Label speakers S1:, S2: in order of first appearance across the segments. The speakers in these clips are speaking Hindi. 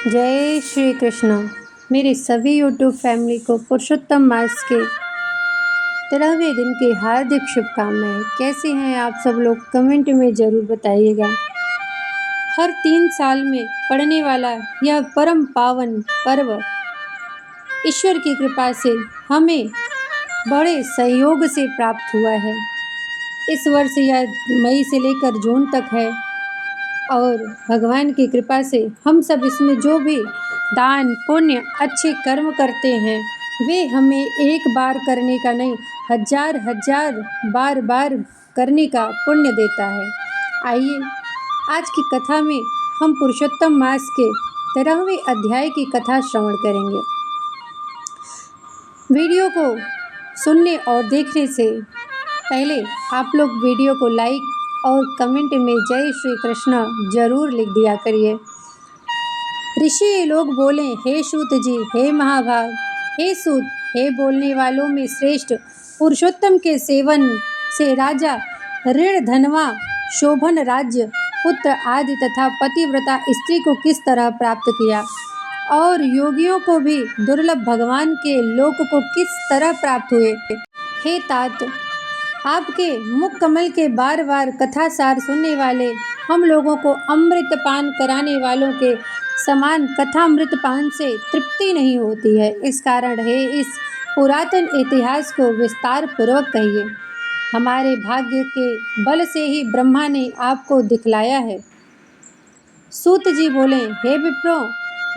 S1: जय श्री कृष्ण। मेरे सभी यूट्यूब फैमिली को पुरुषोत्तम मास के 13वें दिन की हार्दिक शुभकामनाएं। कैसे हैं आप सब लोग? कमेंट में ज़रूर बताइएगा। हर 3 साल में पड़ने वाला यह परम पावन पर्व ईश्वर की कृपा से हमें बड़े सहयोग से प्राप्त हुआ है। इस वर्ष यह मई से लेकर जून तक है और भगवान की कृपा से हम सब इसमें जो भी दान पुण्य अच्छे कर्म करते हैं वे हमें एक बार करने का नहीं, हजार हजार बार करने का पुण्य देता है। आइए आज की कथा में हम पुरुषोत्तम मास के 13वें अध्याय की कथा श्रवण करेंगे। वीडियो को सुनने और देखने से पहले आप लोग वीडियो को लाइक और कमेंट में जय श्री कृष्ण जरूर लिख दिया करिए। ऋषि लोग बोले, हे सूत जी, हे महाभाग, हे सूत, हे बोलने वालों में श्रेष्ठ, पुरुषोत्तम के सेवन से राजा ऋण धनवा शोभन राज्य पुत्र आदि तथा पतिव्रता स्त्री को किस तरह प्राप्त किया और योगियों को भी दुर्लभ भगवान के लोक को किस तरह प्राप्त हुए। हे तात, आपके मुख कमल के बार बार कथा सार सुनने वाले हम लोगों को अमृत पान कराने वालों के समान कथामृत पान से तृप्ति नहीं होती है। इस कारण है इस पुरातन इतिहास को विस्तार पूर्वक कहिए। हमारे भाग्य के बल से ही ब्रह्मा ने आपको दिखलाया है। सूत जी बोले, हे विप्रो,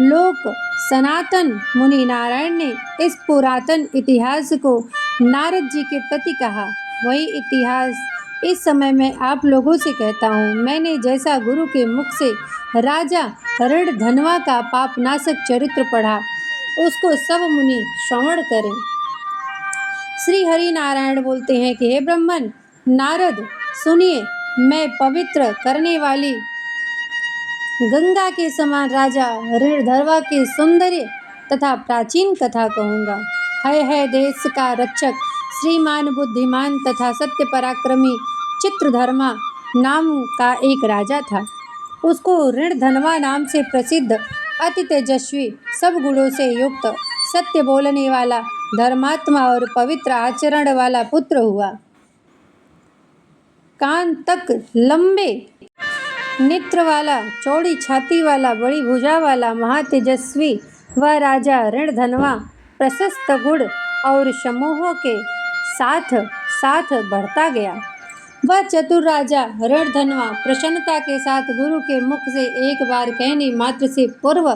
S1: लोक सनातन मुनि नारायण ने इस पुरातन इतिहास को नारद जी के प्रति कहा। वही इतिहास इस समय मैं आप लोगों से कहता हूँ। मैंने जैसा गुरु के मुख से राजा ऋण धनवा का पापनाशक चरित्र पढ़ा उसको सब मुनि श्रवण करें। श्री हरि नारायण बोलते हैं कि हे ब्राह्मण नारद, सुनिए, मैं पवित्र करने वाली गंगा के समान राजा ऋणधर्वा के सौंदर्य तथा प्राचीन कथा कहूँगा। है देश का रक्षक श्रीमान बुद्धिमान तथा सत्य पराक्रमी चित्रधर्मा नाम का एक राजा था। उसको ऋणधनवा नाम से प्रसिद्ध अति तेजस्वी सब गुणों से युक्त सत्य बोलने वाला धर्मात्मा और पवित्र आचरण वाला पुत्र हुआ। कान तक लंबे नेत्र वाला, चौड़ी छाती वाला, बड़ी भुजा वाला महातेजस्वी वह राजा ऋणधनवा प्रशस्त गुण और समूहों के साथ साथ बढ़ता गया। वह चतुर राजा ऋणधनवा प्रसन्नता के साथ गुरु के मुख से एक बार कहने मात्र से पूर्व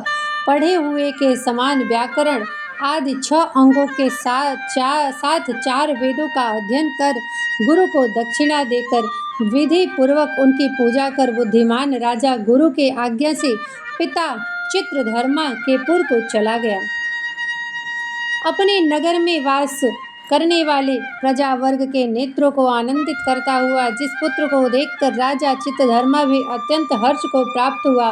S1: पढ़े हुए के समान व्याकरण आदि 6 अंगों के साथ 4 वेदों का अध्ययन कर गुरु को दक्षिणा देकर विधि पूर्वक उनकी पूजा कर बुद्धिमान राजा गुरु के आज्ञा से पिता चित्रधर्मा के पुर को चला गया। अपने नगर में वास करने वाले प्रजा वर्ग के नेत्रों को आनंदित करता हुआ जिस पुत्र को देखकर राजा चित्रधर्मा भी अत्यंत हर्ष को प्राप्त हुआ।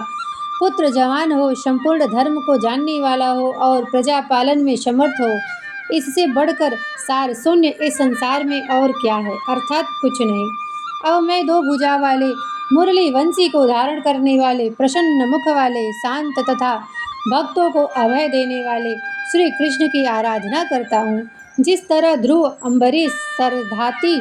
S1: पुत्र जवान हो, संपूर्ण धर्म को जानने वाला हो और प्रजा पालन में समर्थ हो, इससे बढ़कर सार शून्य इस संसार में और क्या है, अर्थात कुछ नहीं। अब मैं 2 भुजा वाले मुरली वंशी को धारण करने वाले प्रसन्न मुख वाले शांत तथा भक्तों को अभय देने वाले श्री कृष्ण की आराधना करता हूँ। जिस तरह ध्रुव, अम्बरीश, सरधाती,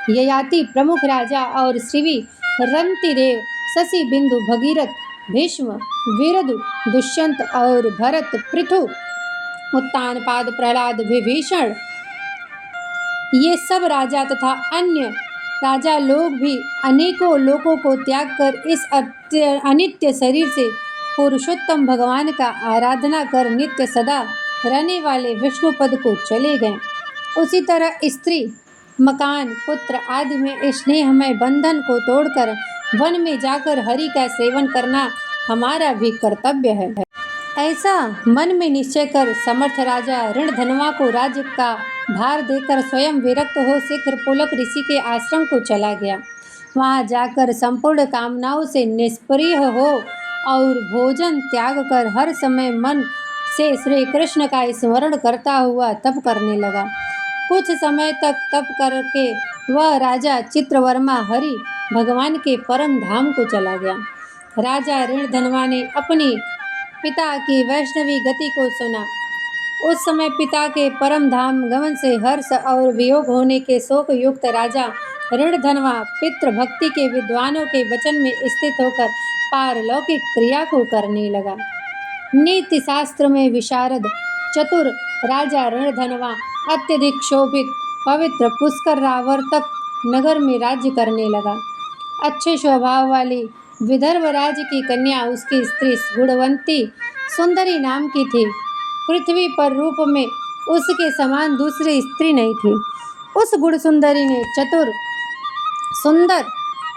S1: ययाति प्रमुख राजा और श्रीवी, रंतिदेव, शशि बिंदु, भगीरथ, भीष्म, वीरदु, दुष्यंत और भरत, पृथु, उत्तानपाद, प्रहलाद, विभीषण, ये सब राजा तथा अन्य राजा लोग भी अनेकों लोगों को त्याग कर इस अनित्य शरीर से पुरुषोत्तम भगवान का आराधना कर नित्य सदा रहने वाले विष्णु पद को चले गए। उसी तरह स्त्री, मकान, पुत्र आदि में स्नेहमय बंधन को तोड़कर वन में जाकर हरि का सेवन करना हमारा भी कर्तव्य है। ऐसा मन में निश्चय कर समर्थ राजा ऋणधनवा को राज्य का भार देकर स्वयं विरक्त हो शीघ्र पुलक ऋषि के आश्रम को चला गया। वहां जाकर संपूर्ण कामनाओं से निष्प्रिय हो और भोजन त्याग कर हर समय मन से श्री कृष्ण का स्मरण करता हुआ तप करने लगा। कुछ समय तक तप करके वह राजा चित्रवर्मा हरि भगवान के परम धाम को चला गया। राजा ऋणधनवा ने अपनी पिता की वैष्णवी गति को सुना। उस समय पिता के परम धाम गमन से हर्ष और वियोग होने के शोक युक्त राजा ऋणधनवा पितृभक्ति के विद्वानों के वचन में स्थित होकर पारलौकिक क्रिया को करने लगा। नीति शास्त्र में विशारद चतुर राजा ऋणधनवा अत्यधिक शोभित पवित्र पुष्करावर्तक नगर में राज्य करने लगा। अच्छे स्वभाव वाली विदर्भ राज्य की कन्या उसकी स्त्री गुणवंती सुंदरी नाम की थी। पृथ्वी पर रूप में उसके समान दूसरी स्त्री नहीं थी। उस गुण सुंदरी ने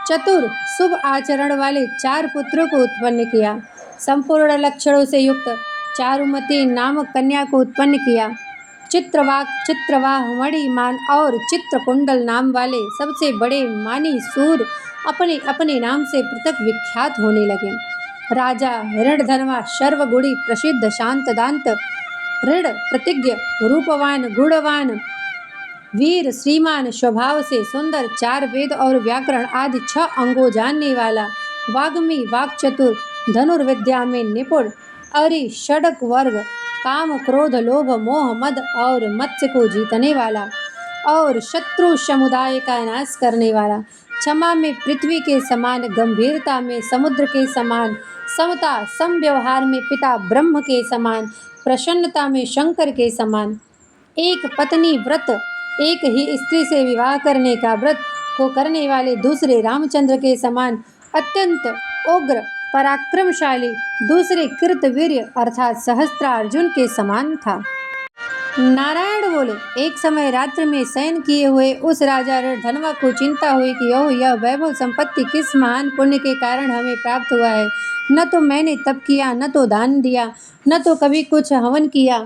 S1: चतुर शुभ आचरण वाले 4 पुत्रों को उत्पन्न किया। संपूर्ण लक्षणों से युक्त चारुमती नामक कन्या को उत्पन्न किया। चित्रवाह मणिमान और चित्रकुंडल नाम वाले सबसे बड़े मानी सूर अपने अपने नाम से पृथक विख्यात होने लगे। राजा ऋणधनवा सर्वगुणी प्रसिद्ध शांत दांत ऋण प्रतिज्ञ रूपवान गुणवान वीर श्रीमान स्वभाव से सुंदर 4 वेद और व्याकरण आदि 6 अंगों जानने वाला वाग्मी वाक्चतुर धनुर्विद्या में निपुण अरि षडक वर्ग काम क्रोध लोभ मोह मद और मत्स्य को जीतने वाला और शत्रु समुदाय का नाश करने वाला, क्षमा में पृथ्वी के समान, गंभीरता में समुद्र के समान, समता समव्यवहार में पिता ब्रह्म के समान, प्रसन्नता में शंकर के समान, एक पत्नी व्रत एक ही स्त्री से विवाह करने का व्रत को करने वाले दूसरे रामचंद्र के समान, अत्यंत उग्र पराक्रमशाली दूसरे कृतवीर्य अर्थात सहस्त्रार्जुन के समान था। नारायण बोले, एक समय रात्रि में शयन किए हुए उस राजा ऋणधनवा को चिंता हुई कि ओह, यह वैभव संपत्ति किस महान पुण्य के कारण हमें प्राप्त हुआ है। न तो मैंने तप किया, न तो दान दिया, न तो कभी कुछ हवन किया।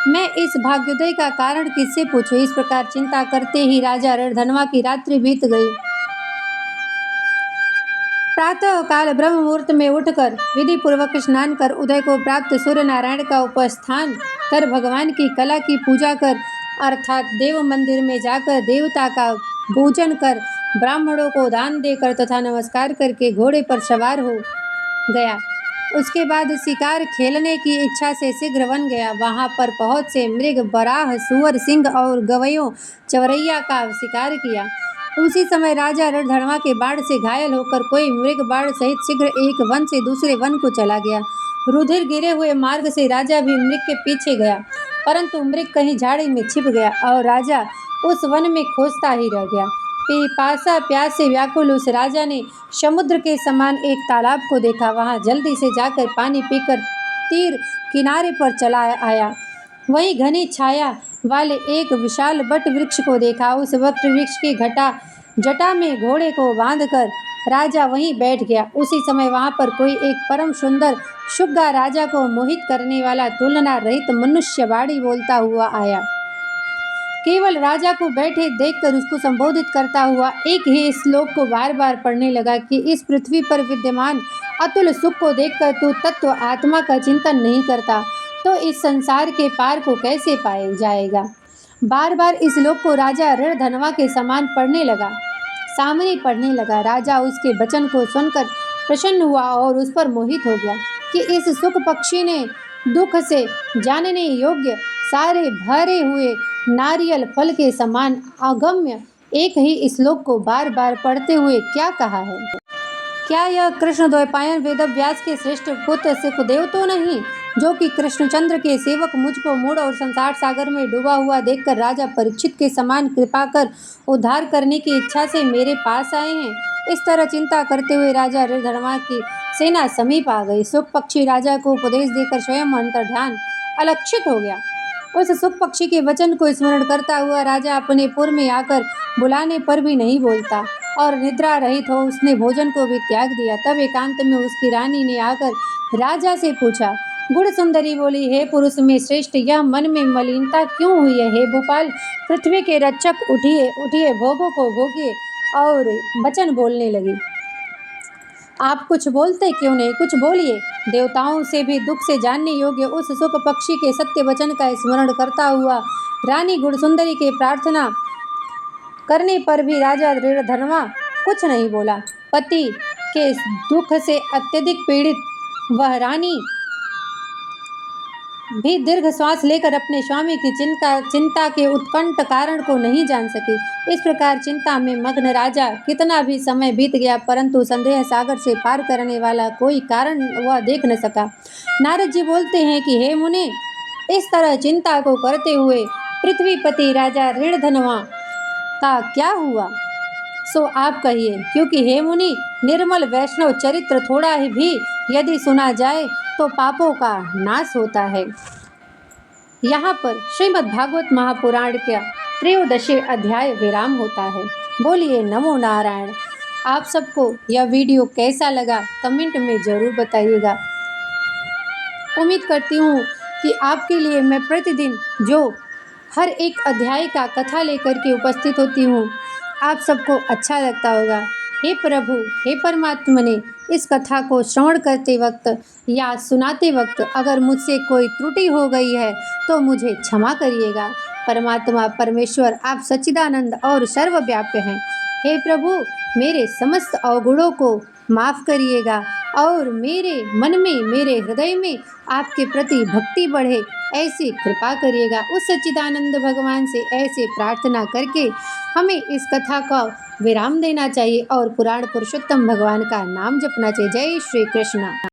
S1: मैं इस भाग्योदय का कारण किससे पूछूं। इस प्रकार चिंता करते ही राजा ऋणधनवा की रात्रि बीत गई। प्रातः काल ब्रह्म मुहूर्त में उठकर विधि पूर्वक स्नान कर उदय को प्राप्त सूर्य नारायण का उपस्थान कर भगवान की कला की पूजा कर अर्थात देव मंदिर में जाकर देवता का पूजन कर ब्राह्मणों को दान देकर तथा नमस्कार करके घोड़े पर सवार हो गया। उसके बाद शिकार खेलने की इच्छा से शीघ्र वन गया। वहां पर बहुत से मृग बराह सुअर सिंह और गवैयों चवरैया का शिकार किया। उसी समय राजा ऋणधनवा के बाण से घायल होकर कोई मृग बाण सहित शीघ्र एक वन से दूसरे वन को चला गया। रुधिर गिरे हुए मार्ग से राजा भी मृग के पीछे गया, परंतु मृग कहीं झाड़ी में छिप गया और राजा उस वन में खोजता ही रह गया। पिपासा प्यास से व्याकुल उस राजा ने समुद्र के समान एक तालाब को देखा। वहां जल्दी से जाकर पानी पीकर तीर किनारे पर चला आया। वहीं घनी छाया वाले एक विशाल बट वृक्ष को देखा। उस बट वृक्ष की जटा में घोड़े को बांधकर राजा वहीं बैठ गया। उसी समय वहां पर कोई एक परम सुंदर शुग्गा राजा को मोहित करने वाला तुलना रहित मनुष्य वाणी बोलता हुआ आया। केवल राजा को बैठे देखकर उसको संबोधित करता हुआ एक ही श्लोक को बार बार पढ़ने लगा कि इस पृथ्वी पर विद्यमान अतुल सुख को देखकर तू तत्व आत्मा का चिंतन नहीं करता तो इस संसार के पार को कैसे पाया जाएगा। बार बार इस श्लोक को राजा ऋणधनवा के समान सामने पढ़ने लगा। राजा उसके वचन को सुनकर प्रसन्न हुआ और उस पर मोहित हो गया कि इस सुख पक्षी ने दुख से जानने योग्य सारे भरे हुए नारियल फल के समान अगम्य एक ही श्लोक को बार बार पढ़ते हुए क्या कहा है। क्या यह कृष्ण द्वैपायन वेदव्यास के श्रेष्ठ पुत्र सुखदेव तो नहीं, जो कि कृष्णचंद्र के सेवक मुझको मूढ़ और संसार सागर में डूबा हुआ देखकर राजा परीक्षित के समान कृपा कर उद्धार करने की इच्छा से मेरे पास आए हैं। इस तरह चिंता करते हुए राजा ऋणधनवा की सेना समीप आ गई। सुख पक्षी राजा को उपदेश देकर स्वयं अंतर्ध्यान अलक्षित हो गया। उस सुख पक्षी के वचन को स्मरण करता हुआ राजा अपने पुर में आकर बुलाने पर भी नहीं बोलता और निद्रा रहित हो उसने भोजन को भी त्याग दिया। तब एकांत में उसकी रानी ने आकर राजा से पूछा। गुण सुंदरी बोली, हे पुरुष में श्रेष्ठ, यह मन में मलिनता क्यों हुई है। हे भोपाल, पृथ्वी के रक्षक, उठिए भोगों को भोगिए। और वचन बोलने लगी। आप कुछ बोलते क्यों नहीं, कुछ बोलिए। देवताओं से भी दुख से जानने योग्य उस सुख पक्षी के सत्य वचन का स्मरण करता हुआ रानी गुणसुंदरी के प्रार्थना करने पर भी राजा ऋणधनवा कुछ नहीं बोला। पति के दुख से अत्यधिक पीड़ित वह रानी भी दीर्घ श्वास लेकर अपने स्वामी की चिंता के उत्कंठ कारण को नहीं जान सकी। इस प्रकार चिंता में मग्न राजा कितना भी समय बीत गया, परंतु संदेह सागर से पार करने वाला कोई कारण वह देख न सका। नारद जी बोलते हैं कि हे मुने, इस तरह चिंता को करते हुए पृथ्वीपति राजा ऋणधनवा का क्या हुआ, सो आप कहिए। क्योंकि हे मुनि, निर्मल वैष्णव चरित्र थोड़ा ही भी यदि सुना जाए तो पापों का नाश होता है। यहाँ पर श्रीमद् भागवत महापुराण का 13वें अध्याय विराम होता है। बोलिए नमो नारायण। आप सबको यह वीडियो कैसा लगा कमेंट में ज़रूर बताइएगा। उम्मीद करती हूँ कि आपके लिए मैं प्रतिदिन जो हर एक अध्याय का कथा लेकर के उपस्थित होती हूँ, आप सबको अच्छा लगता होगा। हे प्रभु, हे परमात्मने, इस कथा को श्रवण करते वक्त या सुनाते वक्त अगर मुझसे कोई त्रुटि हो गई है तो मुझे क्षमा करिएगा। परमात्मा परमेश्वर आप सच्चिदानंद और सर्वव्याप्य हैं। हे प्रभु, मेरे समस्त अवगुणों को माफ़ करिएगा और मेरे मन में, मेरे हृदय में आपके प्रति भक्ति बढ़े, ऐसी कृपा करिएगा। उस सच्चिदानंद भगवान से ऐसे प्रार्थना करके हमें इस कथा का विराम देना चाहिए और पुराण पुरुषोत्तम भगवान का नाम जपना चाहिए। जय श्री कृष्ण।